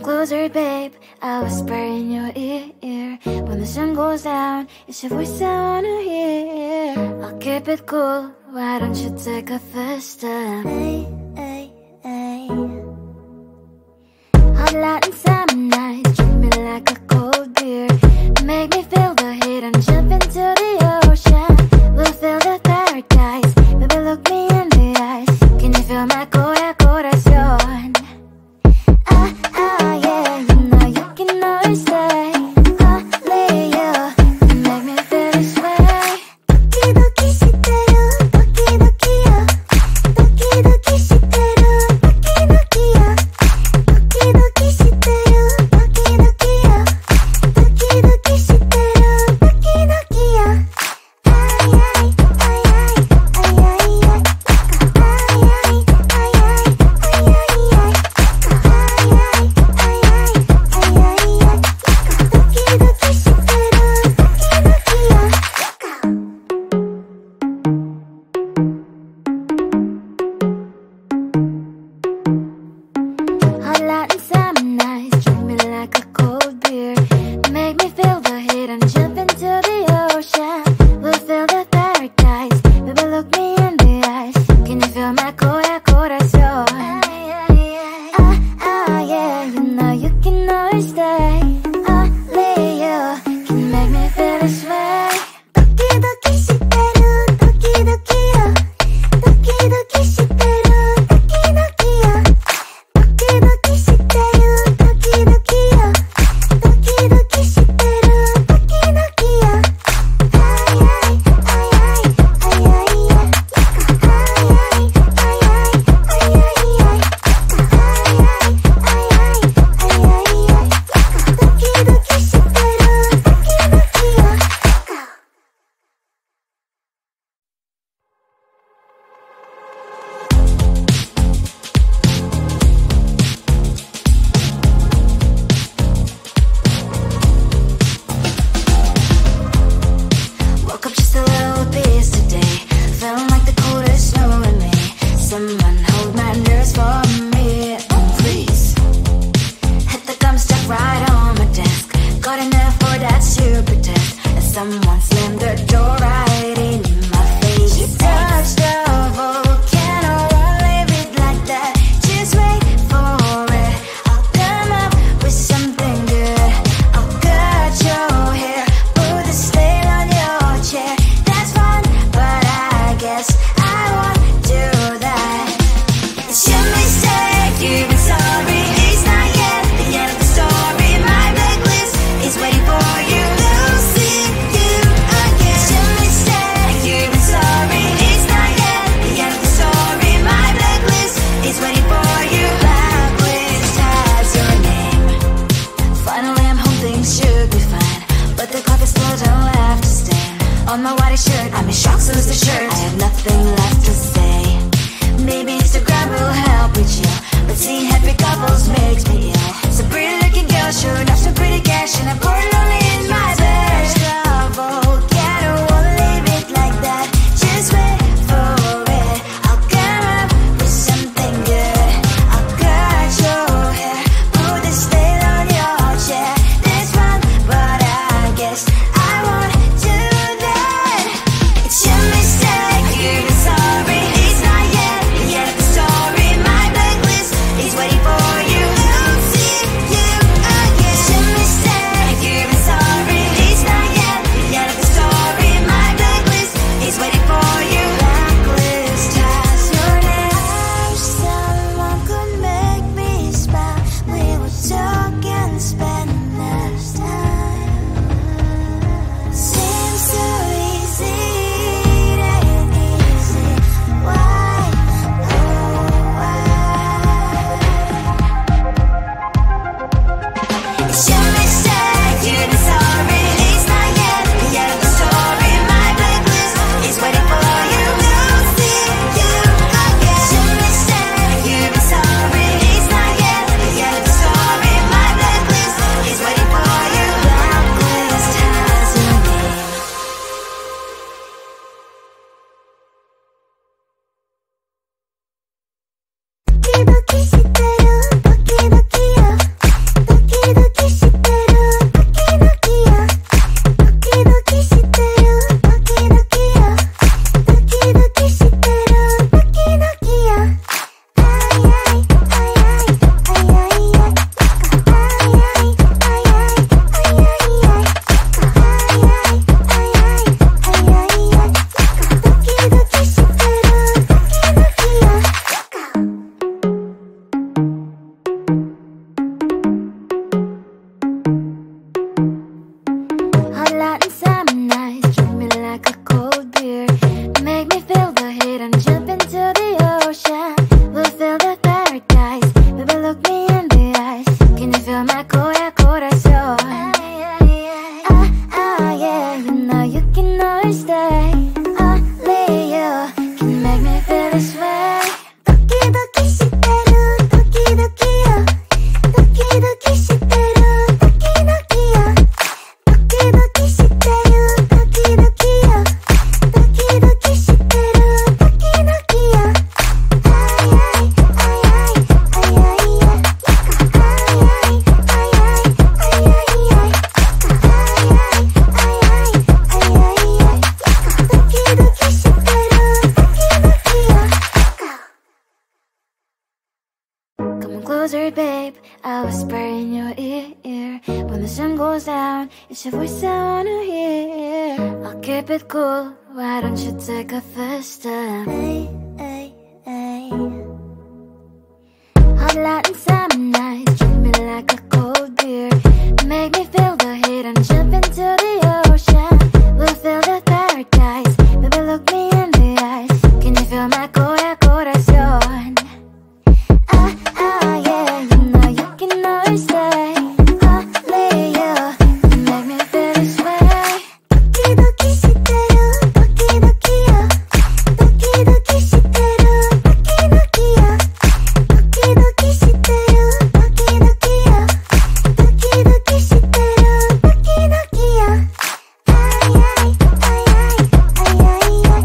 closer, babe. I'll whisper in your ear. When the sun goes down, it's your voice I wanna hear. I'll keep it cool, why don't you take a first step? Hey, hey, hey. Hot light and summer nights, treat me like a cold beer. Make me feel the heat and jump into the ocean. We'll feel the paradise, baby look me in the eyes. Can you feel my corazón? Yeah, you know you can always stay. Only you can make me feel this way. Doki doki shiteru, doki doki yo. Doki doki shiteru, doki doki yo. Doki doki shiteru, doki doki yo. Doki doki shiteru, doki doki yo. Ay ay ay ay ay ay ay. Ay ay ay ay ay ay ay. Hot light and summer nights, treat me like a cold beer. Make me feel the heat and jump into the ocean. We'll feel the paradise, baby look me in the eyes. Can you feel my corazón? Yeah, you know you can always stay. Only you can make me feel this way. Doki doki shiteru, doki doki yo. Doki doki shiteru, doki doki yo. Doki doki shiteru, doki doki yo. Doki doki shiteru, doki doki yo. Ay ay ay ay ay ay ay. Ay ay ay ay ay ay ay. Woke up just a little pissed today. Feeling like the coldest snow in me. Someone hold my nerves for me, oh please. Hit the gum stuck right on my desk. Got enough for that stupid test. And someone slammed the door right in my face. You touched the volcano, won't leave it like that. Just wait for it. I'll come up with something good. I'll cut your hair, put the stain on your chair. That's fun, but I guess I won't do that. It's your mistake, you've been sorry. It's not yet the end of the story. My blacklist is waiting for you. We'll see you again. It's your mistake, you've been sorry. It's not yet the end of the story. My blacklist is waiting for you. Blacklist has your name. Finally I'm home, things should be fine, but the clock is still don't have to stand. On my white shirt, I'm in shock, so is the shirt. I have nothing left to say. Maybe Instagram will help with you, but seeing happy couples makes me ill. Some pretty looking girl showing off some pretty cash, and I'm pouring lonely in my bed. Volcano, won't leave it like that. Just wait for it. I'll come up with something good. I'll cut your hair, put the stain on your chair. That's fun, but I guess I won't do that. It's your mistake, you've been sorry. It's not yet the end of the story. My blacklist is waiting for you. We'll see you again. It's your mistake, you've been sorry. It's not yet the end of the story. My blacklist is waiting for you. Blacklist has your name. I wish someone could make me smile. We would talk and spend less time. Seems so easy, it ain't easy. Why, oh why? It's your mistake, you've been sorry. It's not yet the end of the story. My blacklist is waiting for you. We'll see you again. It's your mistake, you've been sorry. It's not yet the end of the story. My blacklist is waiting for you. Blacklist has your name. Doki doki shiteru, doki doki yo. I'll whisper in your ear. When the sun goes down, it's your voice I wanna hear. I'll keep it cool, why don't you take a first step? Hey, hey, hey. Hot Latin summer nights, treat me like a cold beer. Make me feel the heat and jump into the ocean. We'll feel the paradise, baby look me in the eyes. Can you feel my corazón? Yeah, you know you can always stay. Only you can make me feel this way. Doki doki shiteru, doki doki yo. Doki doki shiteru, doki doki yo. Doki doki shiteru, doki doki yo. Doki doki shiteru, doki doki yo. Ay ay ay ay ay ay ay.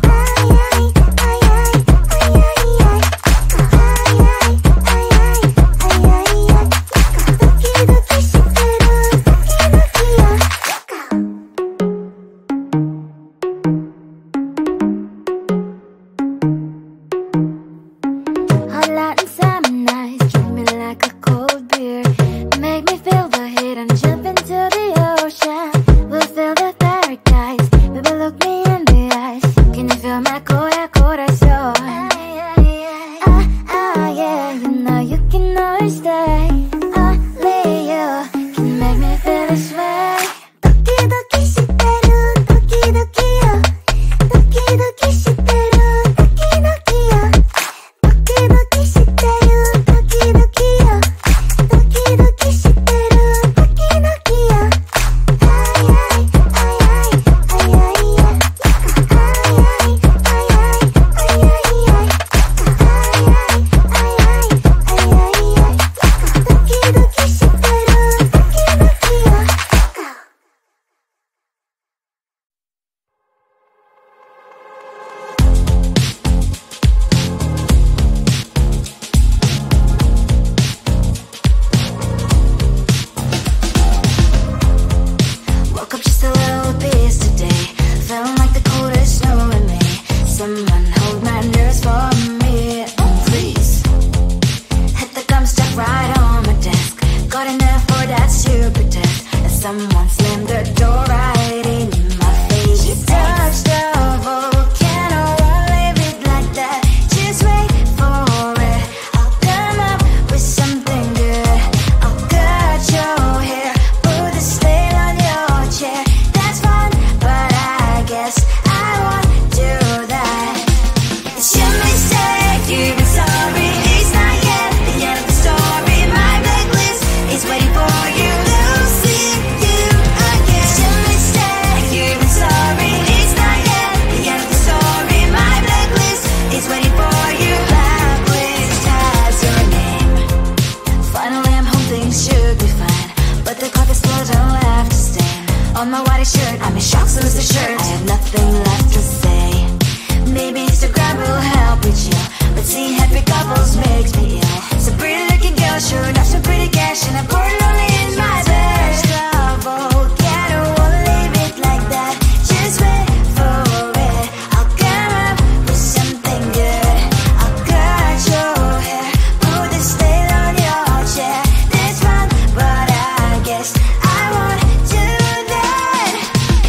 Ay ay ay ay ay ay ay. Hot Latin summer nights, treat me like a cold beer. Make me feel the heat and jump into the ocean. We'll feel the paradise, baby look me in the eyes. Can you feel my corazón? Yeah, you know you can always stay. Only you can make me feel this way. Doki doki shiteru, doki doki yo. Doki doki shiteru, doki doki yo. Doki doki shiteru, doki doki yo. Doki doki shiteru, doki doki yo. Ay ay ay ay ay ay ay. Ay ay ay ay ay ay ay. Ay ay ay ay ay ay ay. Doki doki shiteru, doki doki yo. Woke up just a little pissed today. Feeling like the coldest snow in me. Someone hold my nerves for me, please. Hit the gum stuck right on my desk. Got enough for that stupid test. And someone slammed the door right in my face. You touched the volcano, won't leave it like that. Just wait for it. I'll come up with something good. I'll cut your hair, put a stain on your chair. That's fun, but I guess I won't do that. It's your mistake, you've been sorry. It's not yet the end of the story. My blacklist is waiting for you. We'll see you again. It's your mistake, you've been sorry. It's not yet the end of the story. My blacklist is waiting for you. Blacklist has your name. Finally I'm home, things should be fine. But the carpet's still don't left to stain. On my white shirt, I'm in shock, so lose the shirt. I have nothing left to say. Maybe Instagram will help with you, but seeing happy couples makes me ill. Some pretty looking girl, sure enough, some pretty cash, and I'm pouring lonely in my bed. Volcano, won't leave it like that. Just wait for it. I'll come up with something good. I'll cut your hair, put the stain on your chair. That's fun, but I guess I won't do that.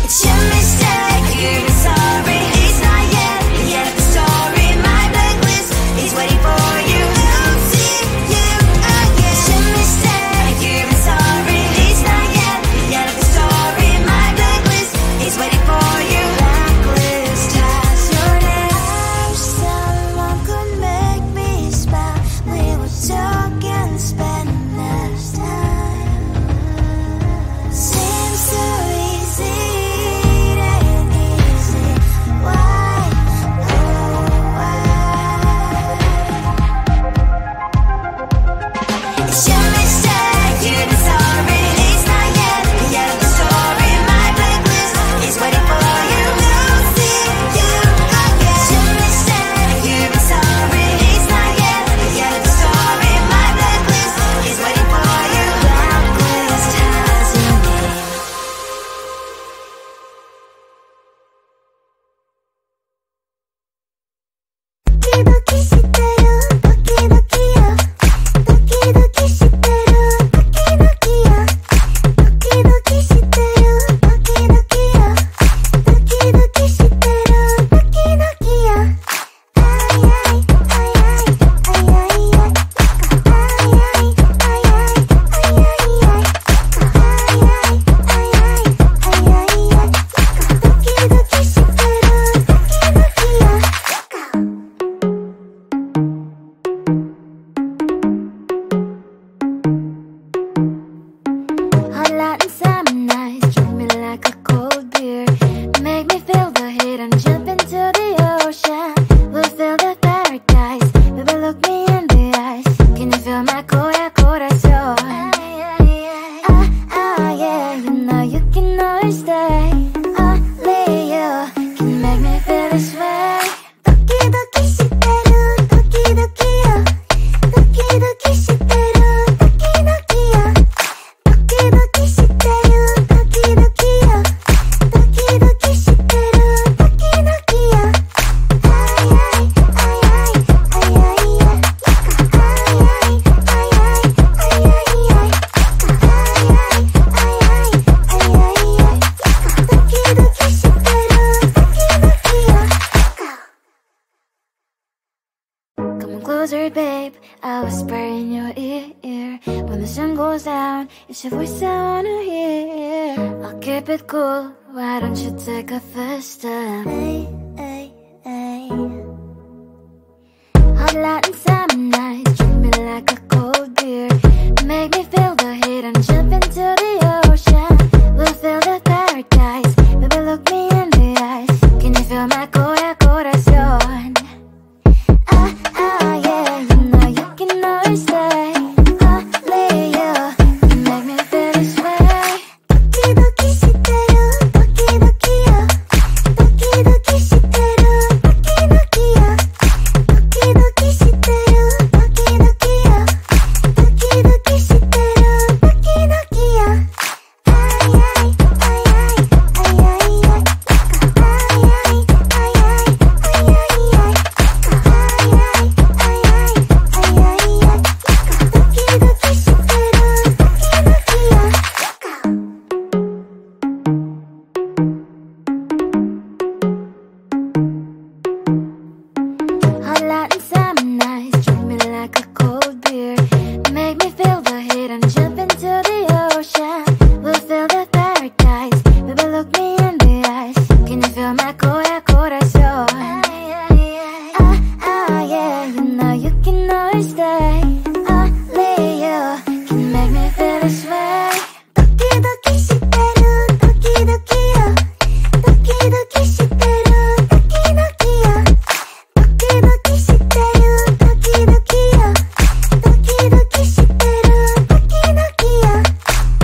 It's your mistake, you've been sorry. It's not yet the end of the story. My blacklist is waiting for you. We'll see you again. It's your mistake. I'll whisper in your ear. When the sun goes down, it's your voice I wanna hear. I'll keep it cool, why don't you take a first step? Hey, hey, hey. Hot light and summer nights, treat me like a cold beer. Make me feel the heat and jump into the ocean. We'll feel the paradise, baby look me in the eyes. Can you feel my corazón? Yeah, you know you can always stay. Only you can make me feel this way. Doki doki shiteru, doki doki yo. Doki doki shiteru, doki doki yo. Doki doki shiteru, doki doki yo. Doki doki shiteru, doki doki yo. Ay ay ay ay ay ay ay. Ay ay ay ay ay ay ay. Hot light and summer nights, treat me like a cold beer. Make me feel the heat and jump into the ocean. We'll feel the paradise, baby look me in the eyes. Can you feel my corazón? Yeah, you know you can always stay. Only you can make me feel this way. Doki doki shiteru, doki doki yo. Doki doki shiteru, doki doki yo. Doki doki shiteru, doki doki yo. Doki doki shiteru, doki doki yo.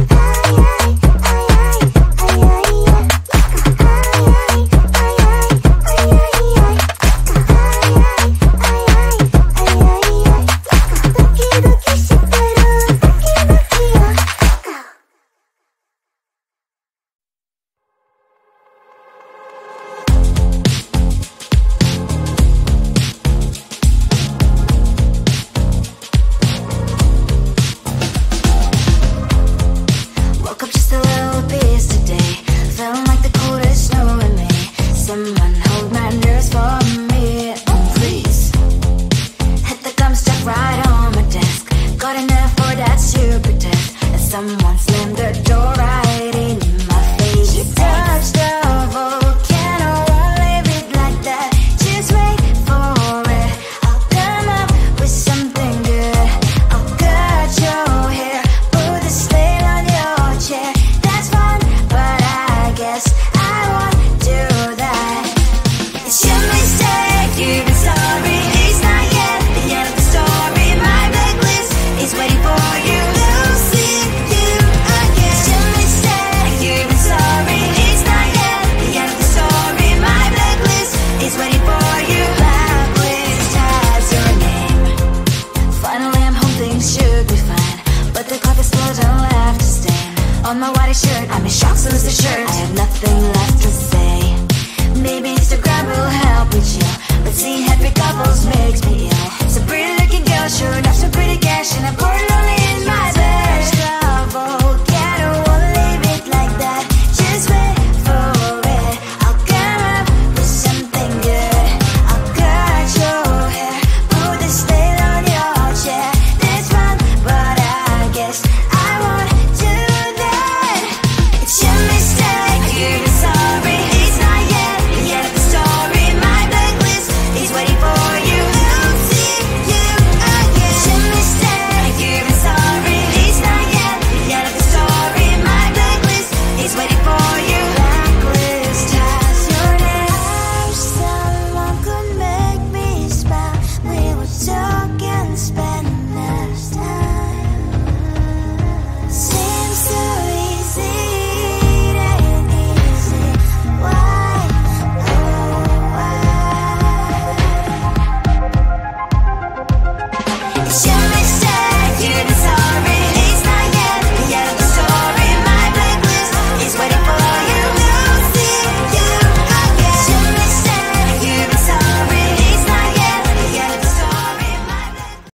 Ay ay ay ay ay ay ay. Ay ay ay ay ay ay ay. Ay ay ay ay ay ay ay. Doki doki shiteru, doki doki yo. Woke up just a little pissed today. Feeling like the coldest snow in me. Someone hold my nerves for me, please. Hit the gum stuck right on my desk. Got enough for that super test. And someone slammed the door right in my face. You touched a volcano, won't leave it like that. Just wait for it. I'll come up with something good. I'll cut your hair, put the slate on your chair. That's fun, but I guess I won't do that. It's your mistake, you've been sorry. It's not yet the end of the story. My blacklist is waiting for you. Losing you again. It's your mistake, you've been sorry. It's not yet the end of the story. My blacklist is waiting for you. Blacklist has your name. Finally I'm home, things should be fine, but the carpet still don't have to stain on my white shirt. I'm in shock, so lose the shirt.